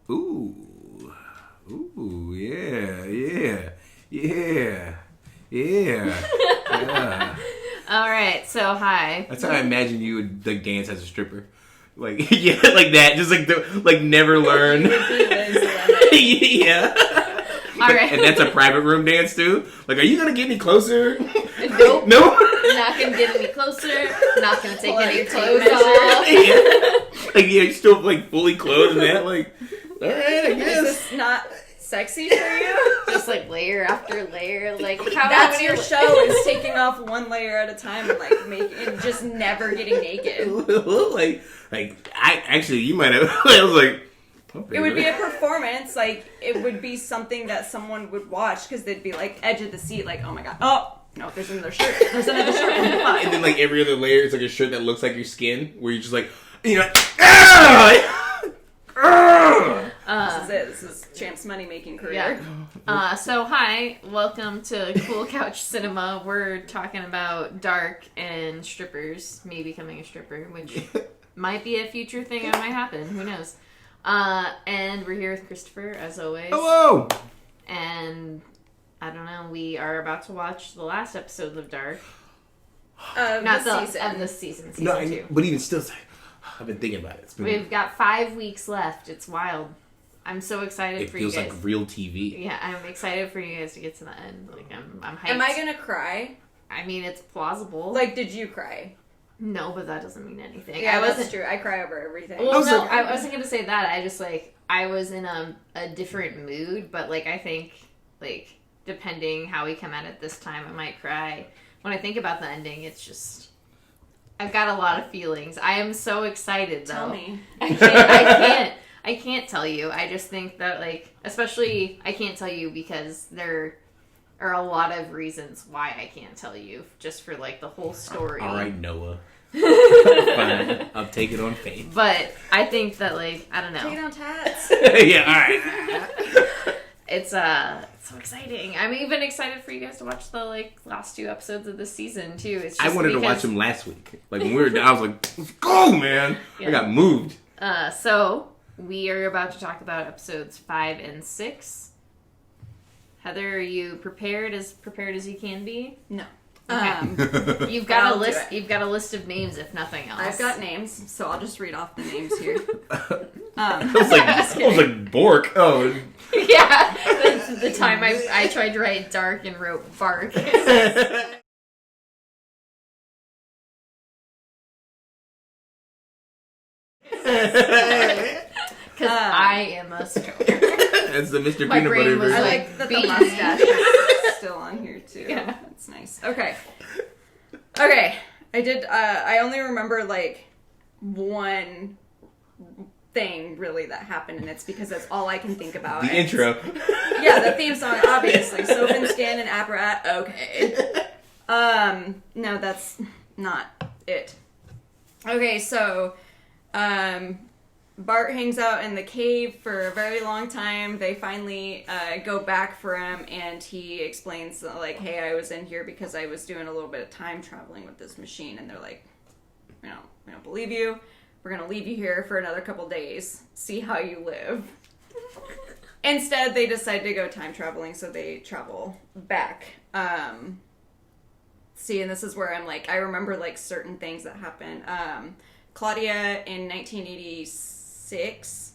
Ooh, yeah. All right, so hi. That's how I imagine you would like dance as a stripper, like yeah, like that, just like never learn. Yeah. All right, and that's a private room dance too. Like, are you gonna get any closer? Nope. No. Not gonna get any closer. Not gonna take any clothes clothes off. Yeah. Like you're still like fully clothed and that. Like, all right, I guess. Is this not sexy for you? Just like layer after layer. Like that's your show is taking off one layer at a time and like just never getting naked. like I actually you might have. I was like. It would be a performance, like, it would be something that someone would watch, because they'd be, like, edge of the seat, like, oh my god, oh, no, there's another shirt, And then, like, every other layer is, like, a shirt that looks like your skin, where you're just, like, you're like, ah! This is it, this is Champ's money-making career. Yeah. So, hi, welcome to Cool Couch Cinema. We're talking about Dark and strippers, me becoming a stripper, which might be a future thing that might happen, who knows. And we're here with Christopher, as always. Hello! And, I don't know, we are about to watch the last episode of Dark. Not the season. Of the season 2. But even still, I've been thinking about it. We've got 5 weeks left. It's wild. I'm so excited for you guys. It feels like real TV. Yeah, I'm excited for you guys to get to the end. Like, I'm hyped. Am I gonna cry? I mean, it's plausible. Like, did you cry? No, but that doesn't mean anything. Yeah, that's true. I cry over everything. Well, I wasn't going to say that. I just, like, I was in a different mood, but, like, I think, like, depending how we come at it this time, I might cry. When I think about the ending, it's just... I've got a lot of feelings. I am so excited, though. Tell me. I can't tell you. I just think that, like, especially, I can't tell you because there are a lot of reasons why I can't tell you, just for, like, the whole story. All right, Noah. Fine. I'll take it on faith. But I think that, like, I don't know. Take it on tats. Yeah, all right. It's so exciting. I'm even excited for you guys to watch the, like, last 2 episodes of this season, too. It's just I wanted to watch them last week. Like, when we were down, I was like, let's go, man. Yeah. I got moved. So, we are about to talk about episodes 5 and 6. Heather, are you prepared as you can be? No. Okay. You've got a list. You've got a list of names, if nothing else. I've got names, so I'll just read off the names here. I was like Bork. Oh, yeah. That's the time I tried to write Dark and wrote Bark. Because I am a stoner. That's the Mr. Peanut Butter version. I like that the mustache is still on here too. Yeah. That's nice. Okay. I only remember like one thing really that happened, and it's because that's all I can think about. The intro. Yeah, the theme song, obviously. Soap and Skin and Apparat. Okay. No, that's not it. Okay, so, Bart hangs out in the cave for a very long time. They finally go back for him, and he explains, like, hey, I was in here because I was doing a little bit of time traveling with this machine. And they're like, we don't believe you. We're going to leave you here for another couple days. See how you live. Instead, they decide to go time traveling, so they travel back. See, and this is where I'm like, I remember, like, certain things that happened. Claudia in 1986,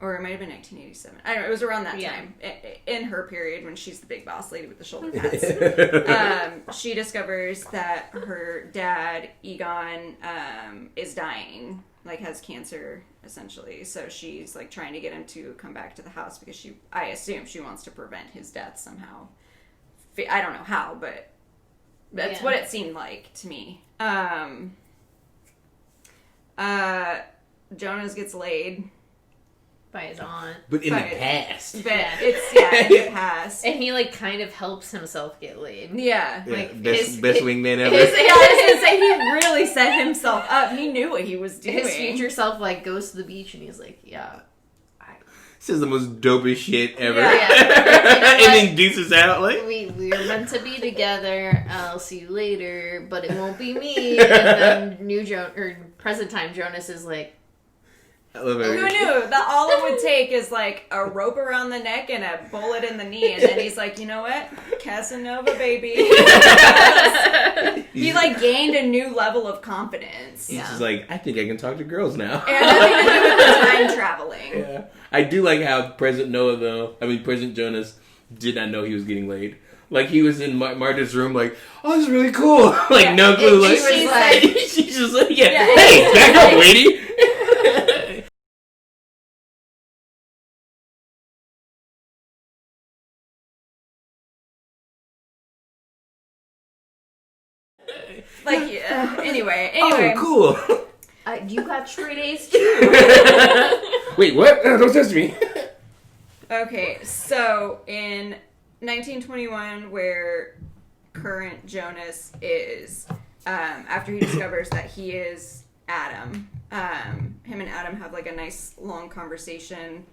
or it might have been 1987. I don't know, it was around that time. In her period, when she's the big boss lady with the shoulder pads. She discovers that her dad, Egon, is dying, like, has cancer, essentially. So she's, like, trying to get him to come back to the house because I assume she wants to prevent his death somehow. I don't know how, but that's what it seemed like to me. Jonas gets laid by his aunt. But in the past. But in the past. And he, like, kind of helps himself get laid. Yeah. Like, best wingman ever. I was going to say, he really set himself up. He knew what he was doing. His future self, like, goes to the beach and he's like, yeah. This is the most dopest shit ever. Yeah. And then deuces out, like... We're meant to be together. I'll see you later, but it won't be me. And then present time Jonas is like, I love Who knew that all it would take is like a rope around the neck and a bullet in the knee, and then he's like, you know what, Casanova, baby. He like gained a new level of confidence. He's just like, I think I can talk to girls now. It had nothing to do with the time traveling. Yeah, I do like how President Jonas did not know he was getting laid. Like, he was in Martha's room, like, oh, this is really cool. Like, Yeah, no clue. Like, she's just like, hey, back up, lady. Like, anyway. Oh, cool. You got straight A's too. Wait, what? Don't touch me. Okay, so in 1921, where current Jonas is, after he discovers that he is Adam, him and Adam have like a nice long conversation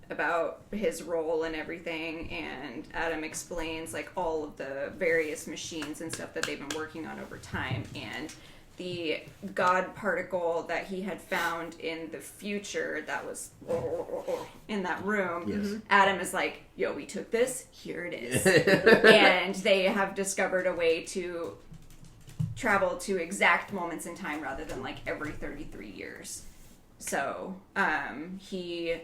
about his role and everything, and Adam explains like all of the various machines and stuff that they've been working on over time, and the God particle that he had found in the future that was in that room. Yes. Adam is like, yo, we took this, here it is. And they have discovered a way to travel to exact moments in time rather than like every 33 years. So he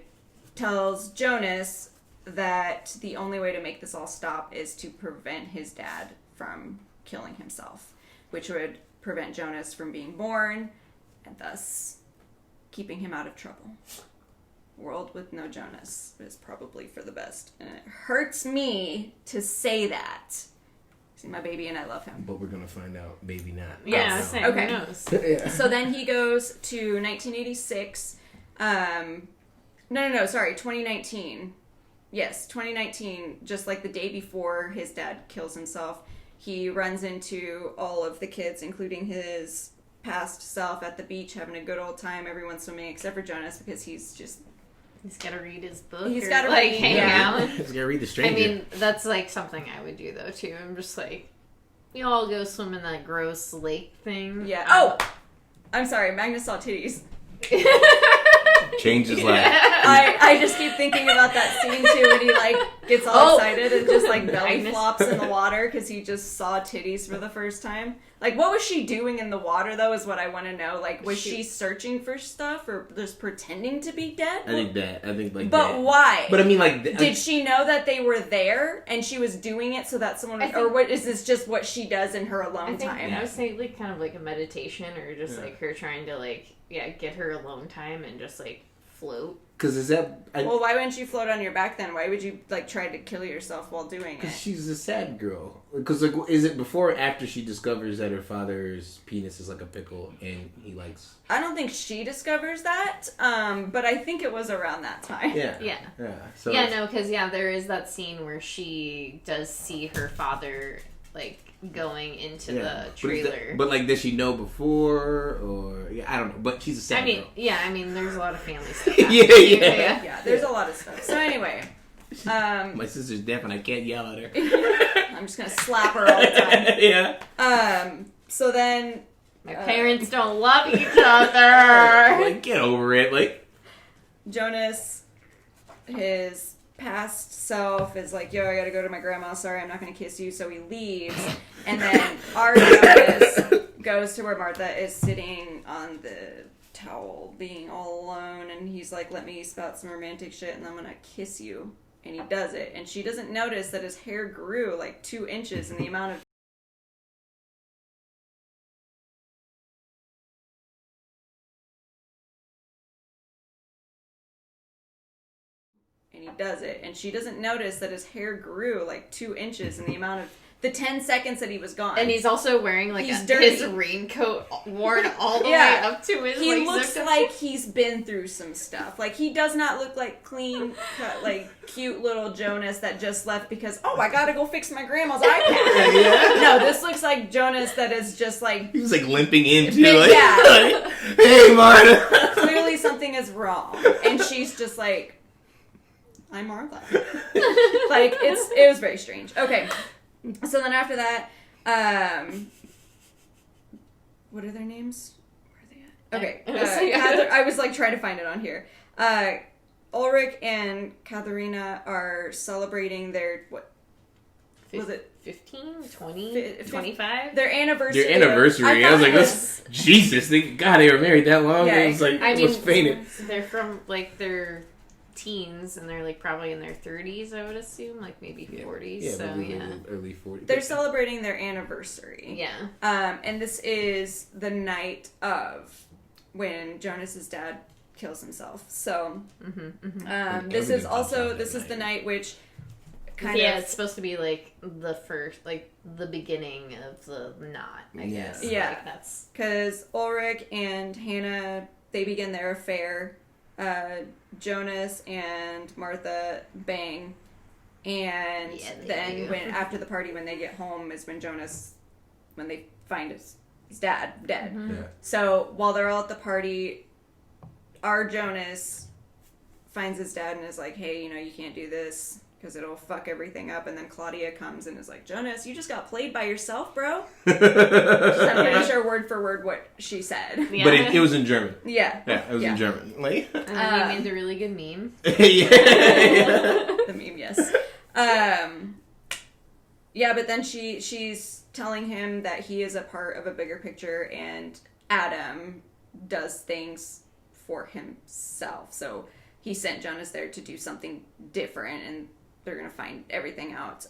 tells Jonas that the only way to make this all stop is to prevent his dad from killing himself, which would prevent Jonas from being born, and thus keeping him out of trouble. World with no Jonas is probably for the best. And it hurts me to say that. See my baby and I love him. But we're going to find out. Maybe not. Yeah, same. Okay. Who knows? Yeah. So then he goes to 1986. Sorry, 2019. Yes, 2019, just like the day before his dad kills himself. He runs into all of the kids, including his past self, at the beach, having a good old time. Everyone's swimming except for Jonas because he's got to read his book. He's got to like hang out. He's got to read The Stranger. I mean, that's like something I would do though too. I'm just like, we all go swim in that gross lake thing. Yeah. Oh, I'm sorry. Magnus saw titties. Changed his life. I just keep thinking about that scene too when he like gets all excited and just like belly Magnus. flops in the water because he just saw titties for the first time. Like, what was she doing in the water though is what I want to know. Like, was she searching for stuff or just pretending to be dead? I think that. But that. why? But I mean, like, did she know that they were there and she was doing it so that someone, or what is this just what she does in her alone time? I would say like kind of like a meditation or just like her trying to like get her alone time and just like float. Because is that... Well, why wouldn't you float on your back then? Why would you like try to kill yourself while doing it? Because she's a sad girl. Because like, is it before or after she discovers that her father's penis is like a pickle and he likes... I don't think she discovers that, but I think it was around that time. Yeah. So because there is that scene where she does see her father like going into the trailer. But like, does she know before or I don't know. But she's a sad girl. I mean, there's a lot of family stuff. Yeah. There's a lot of stuff. So anyway, my sister's deaf and I can't yell at her. I'm just gonna slap her all the time. Yeah. So then my parents don't love each other. Like, get over it. Like, Jonas, his past self is like, yo, I gotta go to my grandma, sorry, I'm not gonna kiss you, so he leaves, and then our Jonas goes to where Martha is sitting on the towel, being all alone, and he's like, let me spout some romantic shit, and I'm gonna kiss you, and he does it, and she doesn't notice that his hair grew like 2 inches in the amount of and he does it, and she doesn't notice that his hair grew like 2 inches in the amount of the 10 seconds that he was gone. And he's also wearing like his raincoat worn all the way up to his. He looks like he's been through some stuff. Like, he does not look like clean cut, like cute little Jonas that just left because I gotta go fix my grandma's iPad. No, this looks like Jonas that is just like he was like limping into like, hey Martha. Clearly something is wrong, and she's just like, I'm Martha. Like, it was very strange. Okay. So then after that, what are their names? Where are they Okay. I was like trying to find it on here. Ulrich and Katharina are celebrating their, what was it? 15, 20, 25? Their anniversary. Their anniversary. I was like, Jesus, they were married that long. Yeah, It was like, I was fainted. They're from, like, their teens, and they're, like, probably in their 30s, I would assume. Like, maybe 40s. Yeah, so, early 40s. They're celebrating their anniversary. Yeah. And this is the night of when Jonas's dad kills himself. So, this is the night which it's supposed to be like the first, like the beginning of the knot, I guess. Yeah. Like, that's because Ulrich and Hannah, they begin their affair. Jonas and Martha bang, and then when after the party, when they get home, is when they find his dad dead. Yeah. So while they're all at the party, our Jonas finds his dad and is like, hey, you can't do this because it'll fuck everything up. And then Claudia comes and is like, Jonas, you just got played by yourself, bro. I'm pretty sure word for word what she said. Yeah. But it was in German. Yeah. Yeah, it was in German. Like, and then he made the really good meme. The meme, yes. Yeah, but then she's telling him that he is a part of a bigger picture, and Adam does things for himself. So he sent Jonas there to do something different, and they're going to find everything out.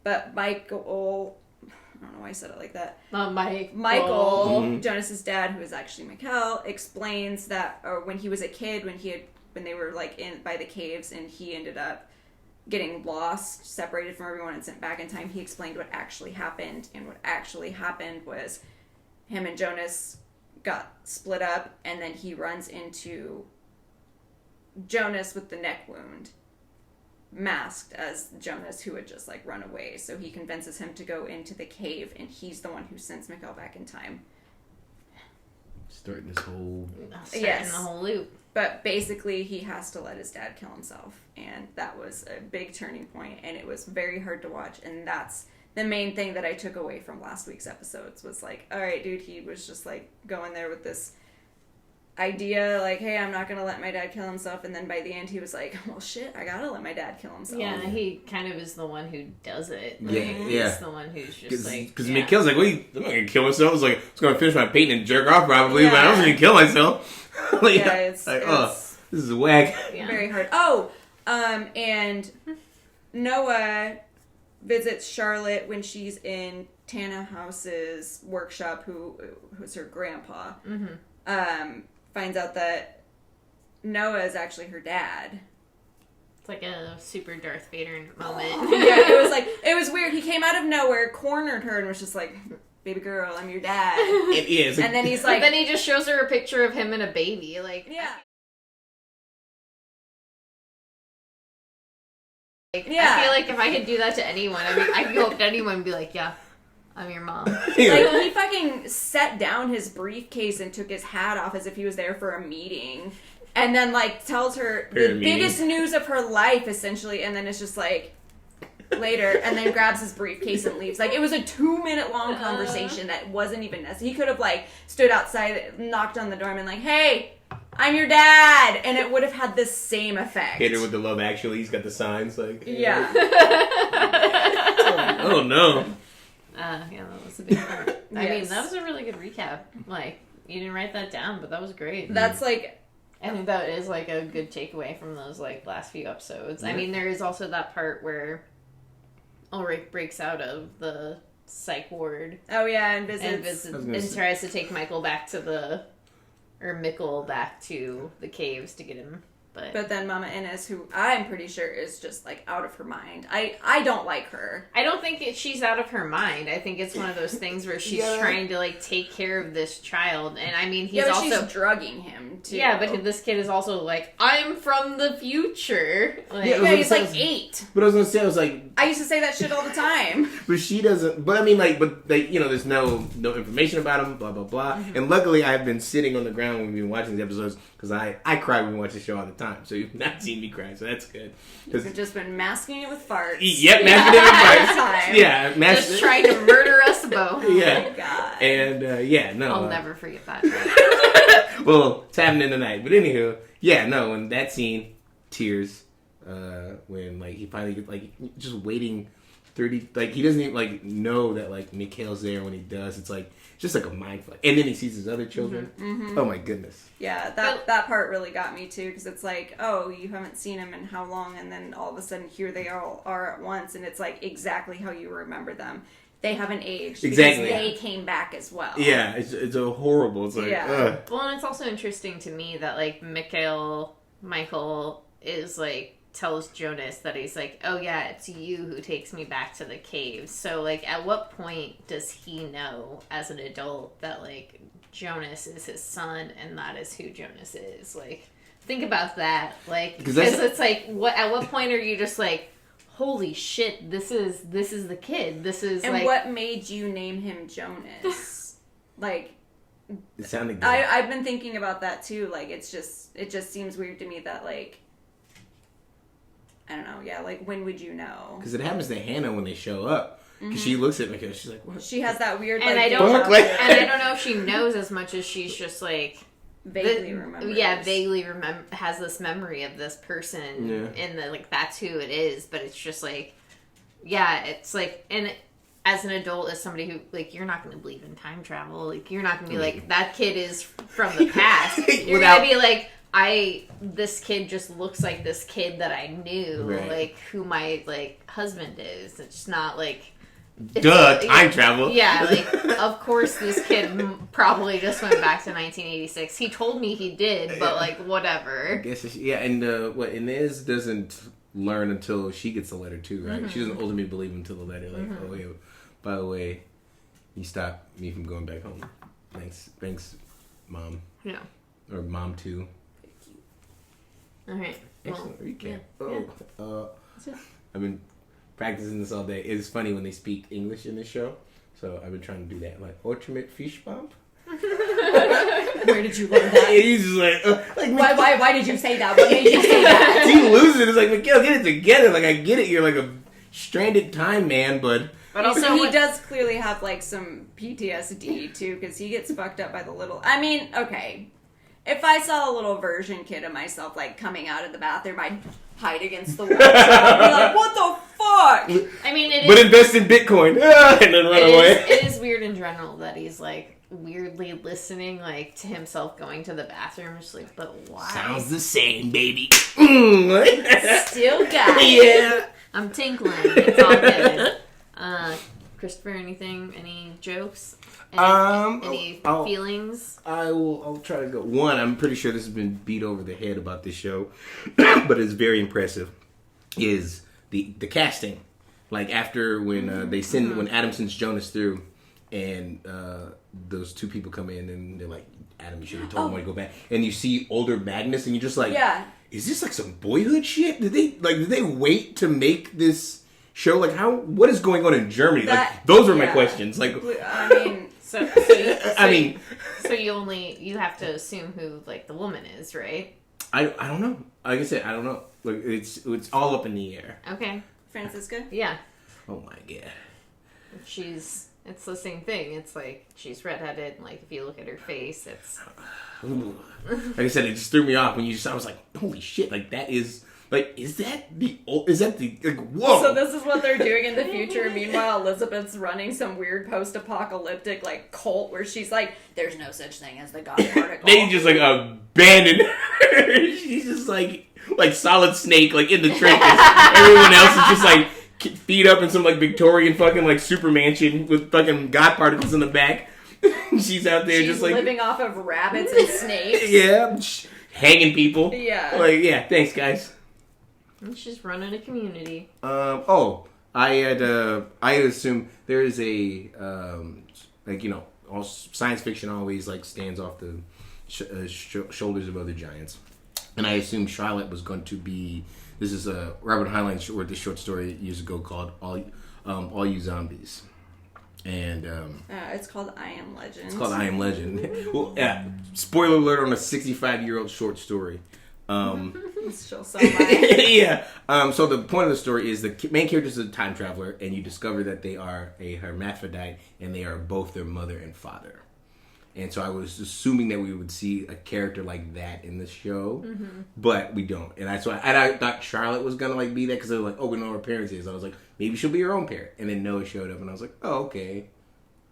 But Michael, I don't know why I said it like that. Michael, Jonas's dad, who is actually Michael, explains that when he was a kid, when they were like by the caves, and he ended up getting lost, separated from everyone, and sent back in time, he explained what actually happened. And what actually happened was him and Jonas got split up, and then he runs into Jonas with the neck wound, masked as Jonas, who had just like run away. So he convinces him to go into the cave, and he's the one who sends Mikhail back in time. Starting this whole... the whole loop. But basically, he has to let his dad kill himself. And that was a big turning point, and it was very hard to watch. And that's the main thing that I took away from last week's episodes, was like, all right, dude, he was just like going there with this idea, like, hey, I'm not gonna let my dad kill himself. And then by the end, he was like, well, shit, I gotta let my dad kill himself. Yeah, he kind of is the one who does it. Like, He's the one who's just like... Because Mikhail's like, I'm not gonna kill myself. I was like, I was gonna finish my painting and jerk off probably, but I was gonna kill myself. Like, it's this is whack. Very hard. Oh, and Noah visits Charlotte when she's in Tana House's workshop, who's her grandpa. Finds out that Noah is actually her dad. It's like a super Darth Vader moment. Yeah, it was weird. He came out of nowhere, cornered her, and was just like, baby girl, I'm your dad. It is. And then he's like... Then he just shows her a picture of him and a baby. Like, yeah. I feel like if I could do that to anyone, I could go up to anyone and be like, yeah, I'm your mom. Like, he fucking set down his briefcase and took his hat off as if he was there for a meeting. And then, like, tells her the biggest news of her life, essentially. And then it's just like, later. And then grabs his briefcase and leaves. Like, it was a 2-minute long conversation that wasn't even necessary. He could have, like, stood outside, knocked on the door, and been like, hey, I'm your dad. And it would have had the same effect. Hit her with the Love Actually. He's got the signs, like... Yeah. Oh, no. Yeah, that was a big part. I mean, that was a really good recap. Like, you didn't write that down, but that was great. That's like... I think that is, like, a good takeaway from those, like, last few episodes. Yeah. I mean, there is also that part where Ulrich breaks out of the psych ward. Oh, yeah, and visits and tries to take Mikkel back to Mikkel back to the caves to get him. But then Mama Inez, who I'm pretty sure is just, like, out of her mind. I don't like her. I don't think she's out of her mind. I think it's one of those things where she's trying to, like, take care of this child. And, I mean, he's also... she's drugging him, too. Yeah, but this kid is also, like, I'm from the future. Like, he's, like, 8. But I was gonna say, I was like... I used to say that shit all the time. But she doesn't... But, I mean, like, there's no information about him, blah, blah, blah. Mm-hmm. And luckily, I've been sitting on the ground when we've been watching these episodes, because I cry when we watch the show all the time. So you've not seen me cry, so that's good. You've just been masking it with farts. Yep, masking it with farts. Yeah, just trying to murder us both. Yeah. Oh my God. And, no. I'll never forget that. Well, it's happening tonight. But anywho, yeah, no, in that scene, tears. When like he finally like just waiting 30, like he doesn't even like know that like Mikhail's there. When he does, it's like just like a mind fuck. And then he sees his other children. Oh my goodness. Yeah, that part really got me too, because it's like, oh, you haven't seen him in how long, and then all of a sudden here they all are at once, and it's like exactly how you remember them. They haven't aged exactly because they came back as well. Yeah, it's a horrible. It's like ugh. Well, and it's also interesting to me that like Michael is like tells Jonas that he's like, oh yeah, it's you who takes me back to the cave. So like, at what point does he know as an adult that like Jonas is his son and that is who Jonas is? Like, think about that. Like, because it's like, at what point are you just like, holy shit, this is the kid. This is and like, what made you name him Jonas? Like, it sounded good. I've been thinking about that too. Like, it just seems weird to me that like, I don't know. Yeah, like when would you know? Because it happens to Hannah when they show up. Because she looks at Mikhail, she's like, what? She has that weird. And like, I don't know if she knows as much as she's just like vaguely remembers. Yeah, vaguely has this memory of this person, and like that's who it is. But it's just like, yeah, it's like, and as an adult, as somebody who like, you're not going to believe in time travel. Like, you're not going to be like, that kid is from the past. You're going to be like, this kid just looks like this kid that I knew, like who my like husband is. It's not like. Time travel. Yeah, like, of course this kid probably just went back to 1986. He told me he did, but, like, whatever. I guess and Inez doesn't learn until she gets the letter, too, right? She doesn't ultimately believe until the letter, like, oh, yeah, by the way, you stopped me from going back home. Thanks, Mom. Yeah. Or Mom, too. Alright. Excellent recap. Yeah. I've been practicing this all day. It's funny when they speak English in this show, so I've been trying to do that. Like, ultimate fish bump. Where did you learn that? He's just like why did you say that? What made you say that? He loses it. It's like, Mikhail, get it together. Like, I get it. You're like a stranded time man, but also he does clearly have like some PTSD too, because he gets fucked up by the little. I mean, okay. If I saw a little version kid of myself, like, coming out of the bathroom, I'd hide against the wall. I'd be like, what the fuck? I mean, invest in Bitcoin. And then run away. It is weird in general that he's, like, weirdly listening, like, to himself going to the bathroom. Just like, but why? Sounds the same, baby. Still got it. Yeah. I'm tinkling. It's all good. Christopher, any jokes? Any feelings? I'll try to go. One, I'm pretty sure this has been beat over the head about this show, but it's very impressive. Is the casting, like after when when Adam sends Jonas through, and those two people come in and they're like, Adam, you should have told him to go back, and you see older Magnus, and you're just like, is this like some Boyhood shit? Did they wait to make this show? Like, what is going on in Germany? Like, those are my questions. Like, I mean. So you have to assume who like the woman is, right? I don't know. Like I said, I don't know. Like it's all up in the air. Okay. Francisca? Yeah. Oh my god. It's the same thing. It's like she's redheaded. Like if you look at her face, it's. Like I said, it just threw me off when I was like, holy shit! Like that is. Like, is that the like, whoa? So this is what they're doing in the future. Meanwhile, Elizabeth's running some weird post-apocalyptic, like, cult where she's like, there's no such thing as the God particle. They just, like, abandoned her. She's just, like Solid Snake, like, in the trenches. Everyone else is just, like, feet up in some, like, Victorian fucking, like, super mansion with fucking God particles in the back. She's out there just, like... living off of rabbits and snakes. Yeah. Hanging people. Yeah. Like, yeah, thanks, guys. She's running a community. I had assumed there is a all science fiction always like stands off the shoulders of other giants, and I assumed Charlotte was going to be. This is Robert Heinlein wrote this short story years ago called All You Zombies, and it's called I Am Legend. It's called I Am Legend. Well, yeah. Spoiler alert on a 65-year-old short story. Still so yeah. So the point of the story is the main character is a time traveler, and you discover that they are a hermaphrodite, and they are both their mother and father. And so I was assuming that we would see a character like that in the show, but we don't. And that's why I thought Charlotte was gonna like be that because they were like, oh, we know who her parents is. I was like, maybe she'll be her own parent. And then Noah showed up, and I was like, oh, okay,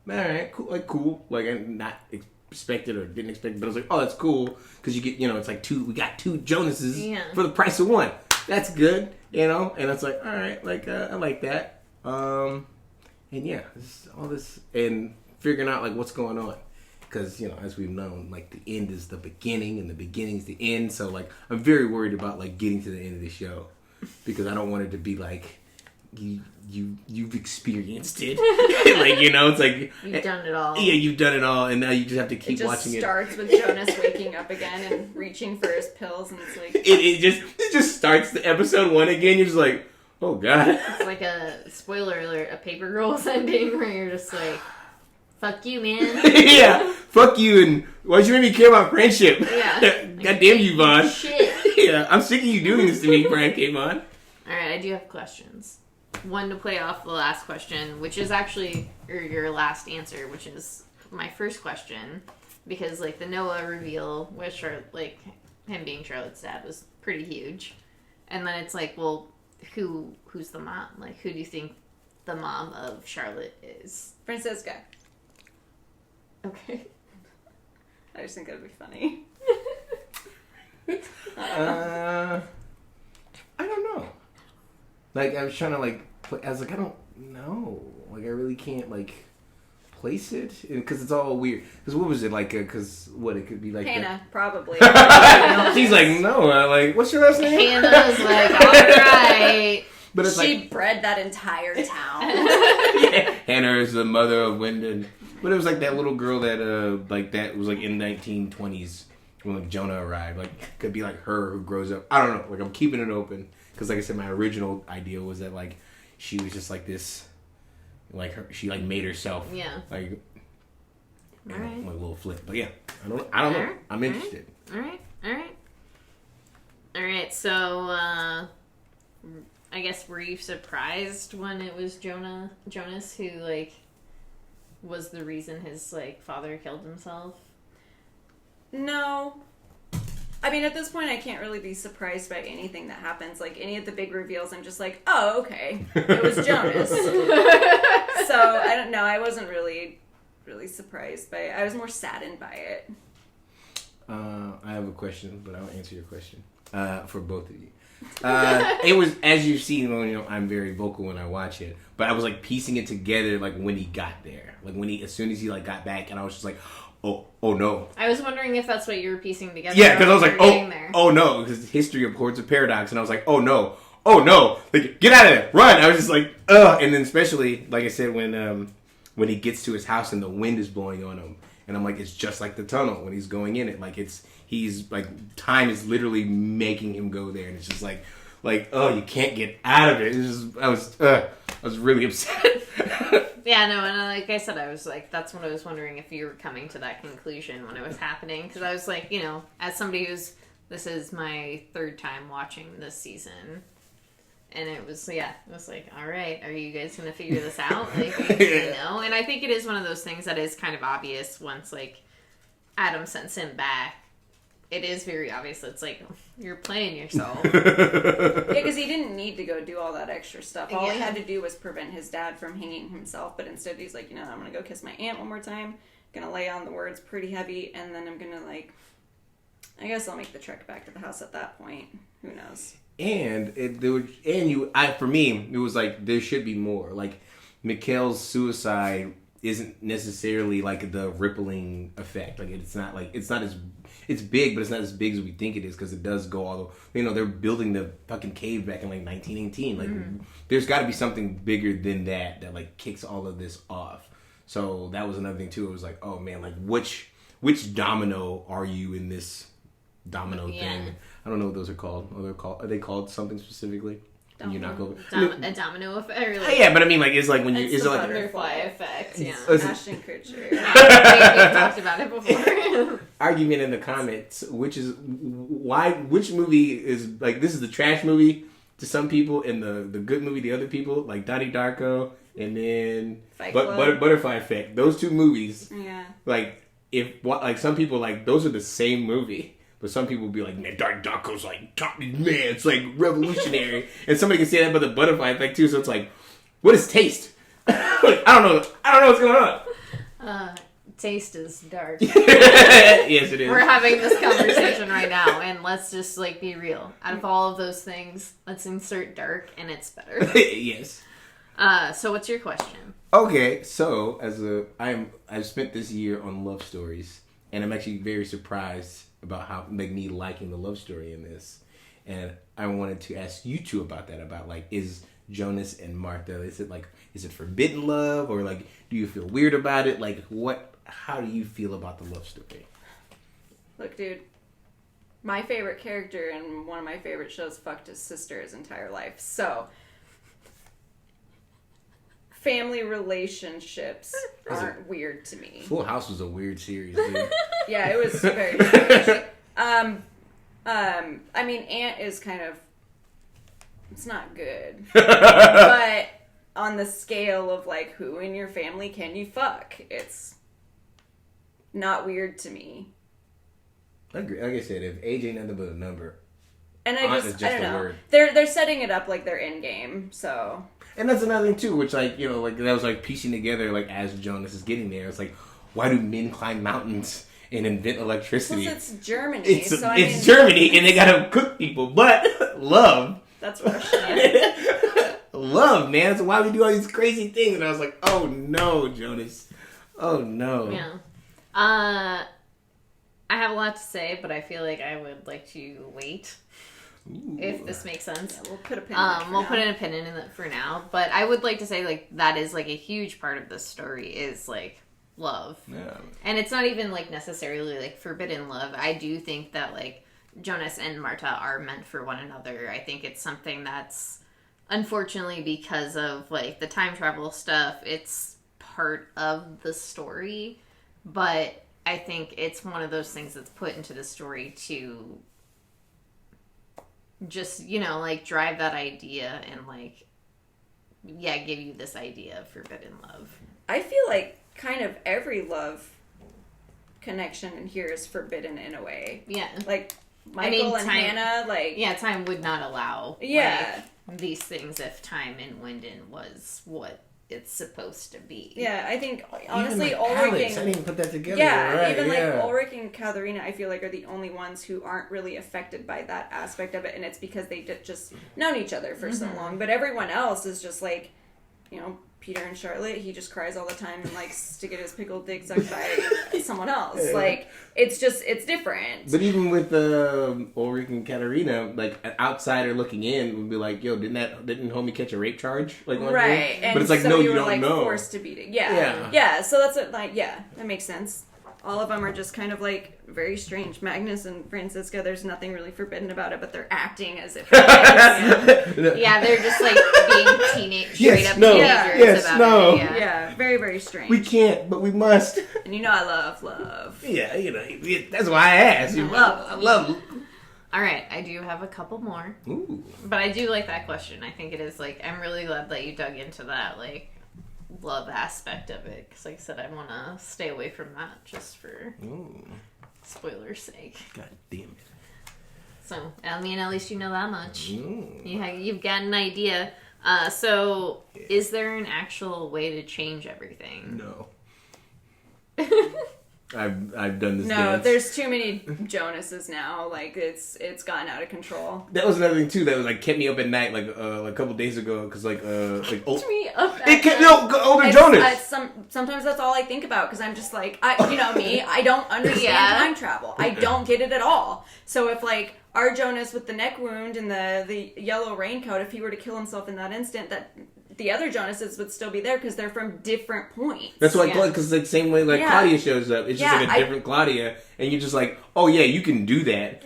all right, cool. Like I not expected or didn't expect, but I was like, oh, that's cool because you get, it's like we got two Jonases for the price of one. That's good, And it's like, all right, like I like that. And yeah, all this and figuring out like what's going on. Because, as we've known, like, the end is the beginning and the beginning is the end. So, like, I'm very worried about, like, getting to the end of the show. Because I don't want it to be, like, you've experienced it. Like, it's like... You've done it all. Yeah, you've done it all. And now you just have to keep watching it. It just starts with Jonas waking up again and reaching for his pills. And it's like... It just starts the episode 1 again. You're just like, oh, God. It's like a, spoiler alert, a Paper Girls ending where you're just like... Fuck you, man. Yeah, fuck you, and why'd you make me care about friendship? Yeah. God damn you, Vaughn. Shit. Yeah, I'm sick of you doing this to me, Brian K. Vaughn. Alright, I do have questions. One to play off the last question, which is actually your last answer, which is my first question. Because, like, the Noah reveal with him being Charlotte's dad was pretty huge. And then it's like, well, who's the mom? Like, who do you think the mom of Charlotte is? Francisca. Okay. I just think that would be funny. I don't know. Like, I was trying to, like, I was like, I don't know. Like, I really can't, like, place it. Because it's all weird. Because what was it? Like, because, it could be like... Hannah, probably. She's like, no, like, what's your last name? Hannah's like, alright. But it's she bred that entire town. Yeah. Hannah is the mother of Wyndon. But it was like that little girl that that was like in 1920s when like Jonah arrived. Like could be like her who grows up. I don't know. Like I'm keeping it open because like I said, my original idea was that like she was just like this, like she like made herself. Yeah. Like. All right. Like a little flip, but yeah, I don't know. Right. I'm interested. All right. So I guess were you surprised when it was Jonas who like was the reason his like father killed himself? No. I mean, at this point, I can't really be surprised by anything that happens. Like, any of the big reveals, I'm just like, oh, okay. It was Jonas. So, I don't know. I wasn't really surprised by it. I was more saddened by it. I have a question, but I won't answer your question. For both of you. It was, as you've seen, I'm very vocal when I watch it, but I was like piecing it together like when he got there. Like as soon as he like got back, and I was just like, oh no. I was wondering if that's what you were piecing together. Yeah, because I was like, oh no, because history abhors a paradox, and I was like, oh no, like get out of there, run. I was just like, ugh, and then especially like I said when he gets to his house and the wind is blowing on him, and I'm like, it's just like the tunnel when he's going in it, like he's like time is literally making him go there, and it's just like oh, you can't get out of it. It's just, I was really upset. Yeah, no, and like I said, I was like, that's what I was wondering if you were coming to that conclusion when it was happening. Because I was like, as somebody this is my third time watching this season. And it was like, all right, are you guys going to figure this out? Like, know? And I think it is one of those things that is kind of obvious once, like, Adam sends him back. It is very obvious. It's like, you're playing yourself. Yeah, because he didn't need to go do all that extra stuff. All he had to do was prevent his dad from hanging himself. But instead he's like, I'm going to go kiss my aunt one more time. Going to lay on the words pretty heavy. And then I'm going to, like, I guess I'll make the trek back to the house at that point. Who knows? And for me, it was like, there should be more. Like, Mikhail's suicide isn't necessarily like the rippling effect. Like it's not as it's big, but it's not as big as we think it is because it does go all the. They're building the fucking cave back in like 1918. Like there's got to be something bigger than that like kicks all of this off. So that was another thing too. It was like, oh man, like which domino are you in this domino thing? I don't know what those are called. Are they called something specifically? You're not going a domino effect. Like, yeah, but I mean, like, it's like when you it's the like butterfly effect. Yeah, Ashton Kutcher. We talked about it before. Argument in the comments, which movie is like this is the trash movie to some people and the good movie to other people, like Donnie Darko and then Butterfly Effect. Those two movies, yeah, like like some people like those are the same movie. But some people will be like, man, Darko's like, man, it's like revolutionary. And somebody can say that about the butterfly effect too. So it's like, what is taste? I don't know what's going on. Taste is dark. Yes, it is. We're having this conversation right now, and let's just like be real. Out of all of those things, let's insert dark, and it's better. Yes. So what's your question? Okay, so I've spent this year on love stories, and I'm actually very surprised about how me liking the love story in this, and I wanted to ask you two about that. About like, is Jonas and Martha? Is it forbidden love, or like, do you feel weird about it? Like, how do you feel about the love story? Look, dude, my favorite character in one of my favorite shows fucked his sister his entire life. So, family relationships aren't weird to me. Full House was a weird series, dude. Yeah, it was very strange. I mean, Aunt is kind of, it's not good. But on the scale of, like, who in your family can you fuck, it's not weird to me. I agree. Like I said, if age ain't nothing but a number, and Aunt is I just don't a know. word. They're setting it up like they're in game, so. And that's another thing too, which like, you know, like that was like piecing together like as Jonas is getting there. It's like, why do men climb mountains and invent electricity? Because it's Germany. It's Germany and they gotta cook people, but love. That's Russia. Love, man. So why we do all these crazy things? And I was like, oh no, Jonas. Oh no. Yeah. I have a lot to say, but I feel like I would like to wait. Ooh. If this makes sense. Yeah, we'll put a pin in it we'll put in a pin in it for now. But I would like to say, like, that is, like, a huge part of this story is, like, love. Yeah. And it's not even, like, necessarily, like, forbidden love. I do think that, like, Jonas and Marta are meant for one another. I think it's something that's, unfortunately, because of, like, the time travel stuff, it's part of the story. But I think it's one of those things that's put into the story to just, you know, like, drive that idea and, like, yeah, give you this idea of forbidden love. I feel like kind of every love connection in here is forbidden in a way. Yeah. Like, Michael and time, Hannah, like... Yeah, time would not allow, yeah, like, these things if time in Winden was what it's supposed to be. Yeah, I think, honestly, even, like, Ulrich Alex, and... I didn't even put that together. Yeah, right, even, yeah. like, Ulrich and Katharina, I feel like, are the only ones who aren't really affected by that aspect of it, and it's because they just known each other for so long. But everyone else is just, like, you know, Peter and Charlotte, he just cries all the time and likes to get his pickled dick sucked by someone else. Yeah. Like, it's just, it's different. But even with Ulrich and Katarina, like an outsider looking in would be like, "Yo, didn't homie catch a rape charge?" Like, right? And but it's like, so no, you were, don't like, know. Forced to beat it. Yeah. So that's it. Like, yeah, that makes sense. All of them are just kind of like very strange. Magnus and Francisca, there's nothing really forbidden about it, but they're acting as if. Yeah, they're just like being straight up teenagers about it. Yeah, very, very strange. We can't, but we must. And you know I love love. Yeah, you know, that's why I asked. I love. All right, I do have a couple more. Ooh. But I do like that question. I think it is like, I'm really glad that you dug into that, like, love aspect of it, because like I said, I want to stay away from that just for spoiler's sake. God damn it. So, I mean, at least you know that much. You've got an idea. So, is there an actual way to change everything? No. I've done this. No, dance. there's too many Jonases now. Like it's gotten out of control. That was another thing too. That was like kept me up at night. Like a couple days ago, because like kept me up at older Jonas. Sometimes that's all I think about, because I'm just like, you know me. I don't understand time travel. I don't get it at all. So if like our Jonas with the neck wound and the yellow raincoat, if he were to kill himself in that instant, that the other Jonases would still be there because they're from different points. That's why, because like same way like Claudia shows up, it's just like a different Claudia, and you're just like, oh yeah, you can do that.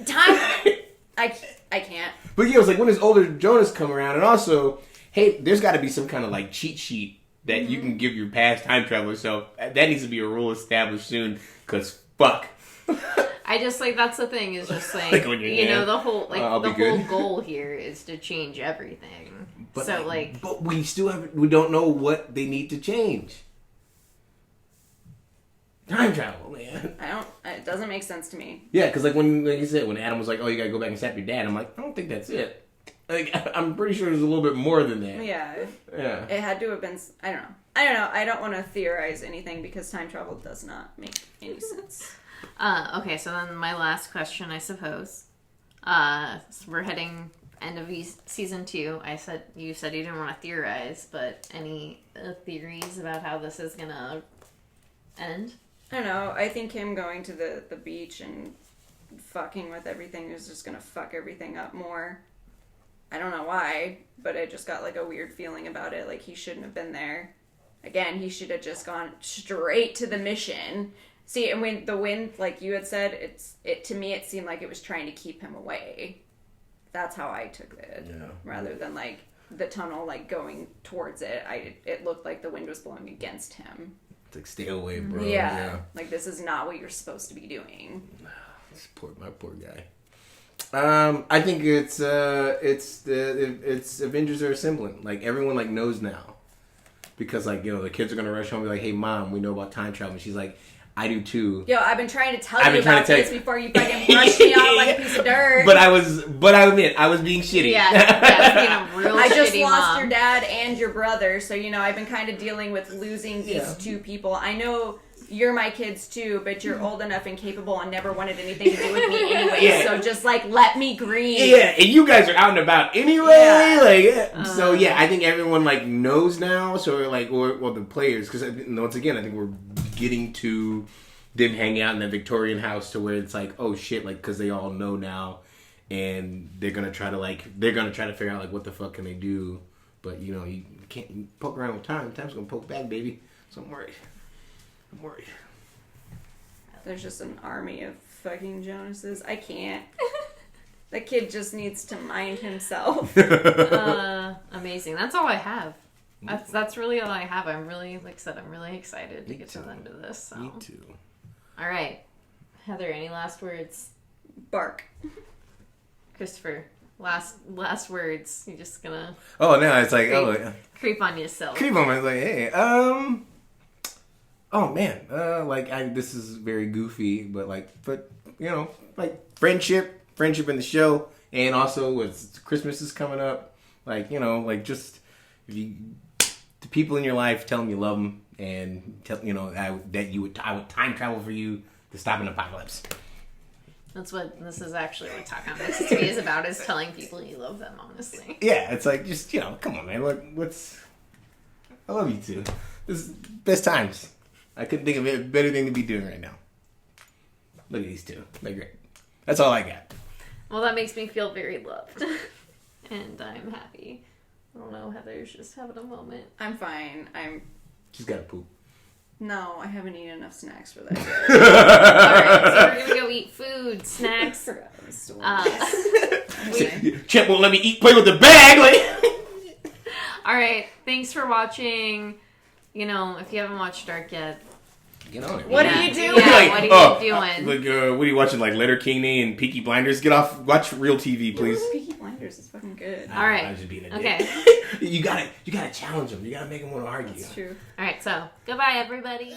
I can't. But yeah, it was like when does older Jonas come around, and also, hey, there's got to be some kind of like cheat sheet that you can give your past time traveler. So that needs to be a rule established soon, because fuck. I just like, that's the thing, is just like, you know, the whole the whole good. goal here is to change everything. But so but we don't know what they need to change. Time travel, man. It doesn't make sense to me. Yeah, because like you said, when Adam was like, "Oh, you gotta go back and stab your dad," I'm like, I don't think that's it. Like, I'm pretty sure there's a little bit more than that. Yeah. Yeah. It had to have been. I don't know. I don't want to theorize anything because time travel does not make any sense. Okay, so then my last question, I suppose. So we're heading end of season 2. You said you didn't want to theorize, but any theories about how this is gonna end? I don't know. I think him going to the beach and fucking with everything is just gonna fuck everything up more. I don't know why, but I just got like a weird feeling about it. Like he shouldn't have been there. Again, he should have just gone straight to the mission. See, and when the wind, like you had said, to me it seemed like it was trying to keep him away. That's how I took it. Yeah. Rather than like the tunnel like going towards it, it looked like the wind was blowing against him. It's like, stay away, bro. Yeah. Like this is not what you're supposed to be doing. My poor guy. I think it's Avengers are assembling. Like everyone like knows now, because like the kids are gonna rush home and be like, "Hey mom, we know about time travel." And she's like, "I do too." Yo, I've been trying to tell you about this before you fucking brushed me off like a piece of dirt. But I admit I was being shitty. Yeah, I was being a real I just shitty lost mom. your dad and your brother, so I've been kind of dealing with losing these two people. I know. You're my kids too, but you're old enough and capable and never wanted anything to do with me anyway. Yeah. So just like let me grieve. Yeah, and you guys are out and about anyway. Yeah. So yeah, I think everyone like knows now. So like, or the players, because once again, I think we're getting to them hanging out in that Victorian house to where it's like, oh shit, like because they all know now, and they're gonna try to figure out like what the fuck can they do, but you can't poke around with time. Time's gonna poke back, baby. So I'm worried. There's just an army of fucking Jonases. I can't. The kid just needs to mind himself. Amazing. That's all I have. That's really all I have. I'm really, like I said, I'm really excited to get to the end of this. So. Me too. All right. Heather, any last words? Bark. Christopher, last words. You're just gonna... Oh, no, it's like, creep on yourself. Creep on me. It's like, hey, oh man, this is very goofy, but like friendship in the show, and also with Christmas is coming up, just if you, the people in your life, tell them you love them, and tell I would time travel for you to stop an apocalypse. That's what this is actually what Talk On This to me is about, is telling people you love them, honestly. Yeah, it's like, just come on, man, I love you too. This is best times. I couldn't think of a better thing to be doing right now. Look at these two. They're great. That's all I got. Well, that makes me feel very loved. And I'm happy. I don't know, Heather's just having a moment. I'm fine. She's got to poop. No, I haven't eaten enough snacks for that Alright, so we're gonna go eat food, snacks. Champ won't let me play with the bag. Alright, thanks for watching. If you haven't watched Dark yet, get on it. What are you doing? Yeah, what are you doing? What are you watching? Like Letterkenny and Peaky Blinders? Get off. Watch real TV, please. Peaky Blinders is fucking good. All right. I was just being a okay. You gotta challenge them. You gotta make them want to argue. That's true. All right. So goodbye, everybody.